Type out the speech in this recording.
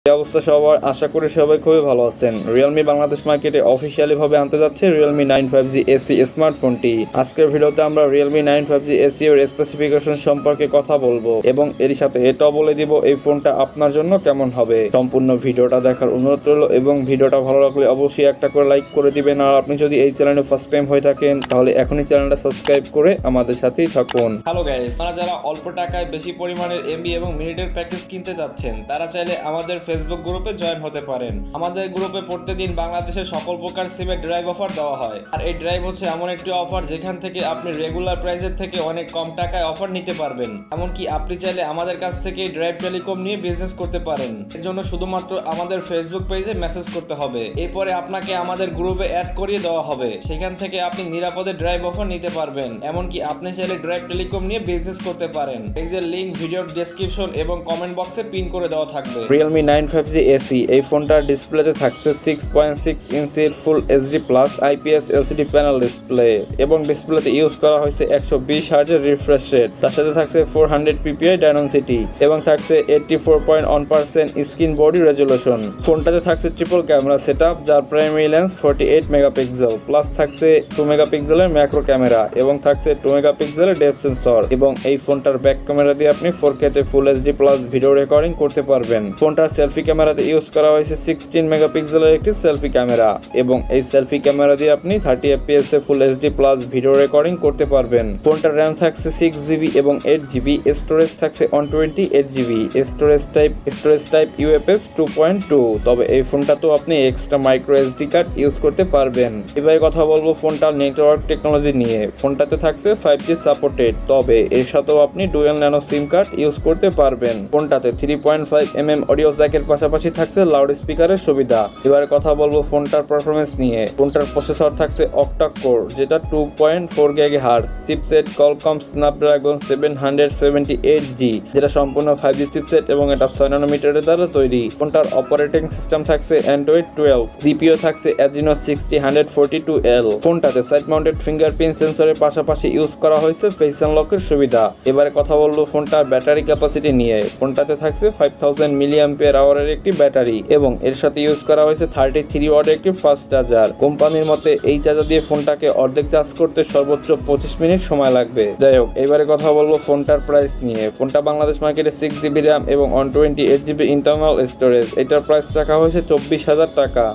এই অবস্থা সবার, আশা করি সবাই খুবই ভালো আছেন। Realme বাংলাদেশ মার্কেটে অফিশিয়ালি ভাবে আনতে যাচ্ছে Realme 9 5G SE স্মার্টফোনটি। আজকের ভিডিওতে আমরা Realme 9 5G SE এর স্পেসিফিকেশন সম্পর্কে কথা বলবো এবং এর সাথে এটাও বলে দিব এই ফোনটা আপনার জন্য কেমন হবে। সম্পূর্ণ ভিডিওটা দেখার অনুরোধ রইল এবং ভিডিওটা ভালো লাগলে অবশ্যই একটা করে লাইক করে দিবেন। আর আপনি যদি এই চ্যানেলে ফার্স্ট টাইম হয়ে থাকেন তাহলে এখনই চ্যানেলটা সাবস্ক্রাইব করে আমাদের সাথেই থাকুন। হ্যালো গাইস, আপনারা যারা অল্প টাকায় বেশি পরিমাণের এমবি এবং মিনিটের প্যাকেজ কিনতে যাচ্ছেন তারা চাইলে আমাদের ফেসবুক গ্রুপে জয়েন হতে পারেন। আমাদের গ্রুপে প্রতিদিন বাংলাদেশের সকল প্রকার সিমের ড্রাইভ অফার দেওয়া হয়। আর এই ড্রাইভ হচ্ছে এমন একটি অফার যেখান থেকে আপনি রেগুলার প্রাইসের থেকে অনেক কম টাকায় অফার নিতে পারবেন। এমনকি আপনি চাইলে আমাদের কাছ থেকে ড্রাইভ টেলিকম নিয়ে বিজনেস করতে পারেন। এর জন্য শুধুমাত্র আমাদের ফেসবুক পেজে মেসেজ করতে হবে, এরপরে আপনাকে আমাদের গ্রুপে অ্যাড করিয়ে দেওয়া হবে। সেখান থেকে আপনি নিরাপদে ড্রাইভ অফার নিতে পারবেন। এমনকি আপনি চাইলে ড্রাইভ টেলিকম নিয়ে বিজনেস করতে পারেন। পেজের লিংক ভিডিওর ডেসক্রিপশন এবং কমেন্ট বক্সে পিন করে দেওয়া থাকবে। Realme 9 5G SE এই ফোনটার ডিসপ্লেতে থাকছে 6.6 ইঞ্চির ফুল HD plus IPS LCD panel display এবং ডিসপ্লেতে ইউজ করা হয়েছে 120 হার্জের রিফ্রেশ রেট। তার সাথে থাকছে 400 ppi ডাইনামিসিটি এবং থাকছে 84.1% স্ক্রিন বডি রেজুলেশন। ফোনটাতে থাকছে ট্রিপল ক্যামেরা সেটআপ, যার প্রাইমারি লেন্স 48 মেগাপিক্সেল, প্লাস থাকছে 2 মেগাপিক্সেলের ম্যাক্রো ক্যামেরা এবং থাকছে 2 মেগাপিক্সেলের ডেপথ সেন্সর। এবং এই ফোনটার ব্যাক ক্যামেরা দিয়ে আপনি 4K তে ফুল এইচডি প্লাস ভিডিও রেকর্ডিং করতে পারবেন। ফোনটার সেলফি ক্যামেরাতে ইউজ করা হয়েছে 16 মেগাপিক্সেলের একটি সেলফি ক্যামেরা এবং এই সেলফি ক্যামেরা দিয়ে আপনি 30 fps এ full HD plus video recording করতে পারবেন। ফোনটার র্যাম থাকছে 6GB এবং 8GB, স্টোরেজ থাকছে 128GB, স্টোরেজ টাইপ UFS 2.2। তবে এই ফোনটা তো আপনি extra micro SD card use করতে পারবেন। এবারে কথা বলবো ফোনটার নেটওয়ার্ক টেকনোলজি নিয়ে। ফোনটাতে থাকছে 5G সাপোর্টেড, তবে এর সাথেও আপনি ডুয়াল ন্যানো সিম কার্ড ইউজ করতে পারবেন। ফোনটাতে 3.5mm অডিও জ্যাকের পাশাপাশি থাকছে লাউড স্পিকারের সুবিধা। এবারে কথা বলবো ফোনটার পারফরমেন্স নিয়ে। ফোনটার প্রসেসর থাকছে অক্টা কোর, যেটা 2.4 GHz, chipset Qualcomm Snapdragon 778G, যেটা সম্পূর্ণ 5G চিপসেট এবং এটা 6 ন্যানোমিটারের দ্বারা তৈরি। ফোনটার অপারেটিং সিস্টেম থাকছে Android 12, GPU থাকছে Adreno 60142L। ফোনটাতে সাইড মাউন্টেড ফিঙ্গারপ্রিন্ট সেন্সরের পাশাপাশি ইউজ করা হয়েছে ফেস আনলকের সুবিধা। এবারে কথা বলবো ফোনটার ব্যাটারি ক্যাপাসিটি নিয়ে। ফোনটাতে থাকছে 5000 mAh এর একটি ব্যাটারি এবং এর সাথে ইউজ করা হয়েছে 33 ওয়াটের একটি ফাস্ট চার্জার। কোম্পানির মতে এই চার্জার দিয়ে ফোনটাকে অর্ধেক চার্জ করতে সর্বোচ্চ 25 মিনিট সময় লাগবে। যাই হোক, এবারে কথা বলবো ফোনটার প্রাইস নিয়ে। ফোনটা বাংলাদেশ মার্কেটে 6GB RAM এবং 128GB ইন্টারনাল স্টোরেজ। এটার প্রাইস রাখা হয়েছে 24,000 টাকা।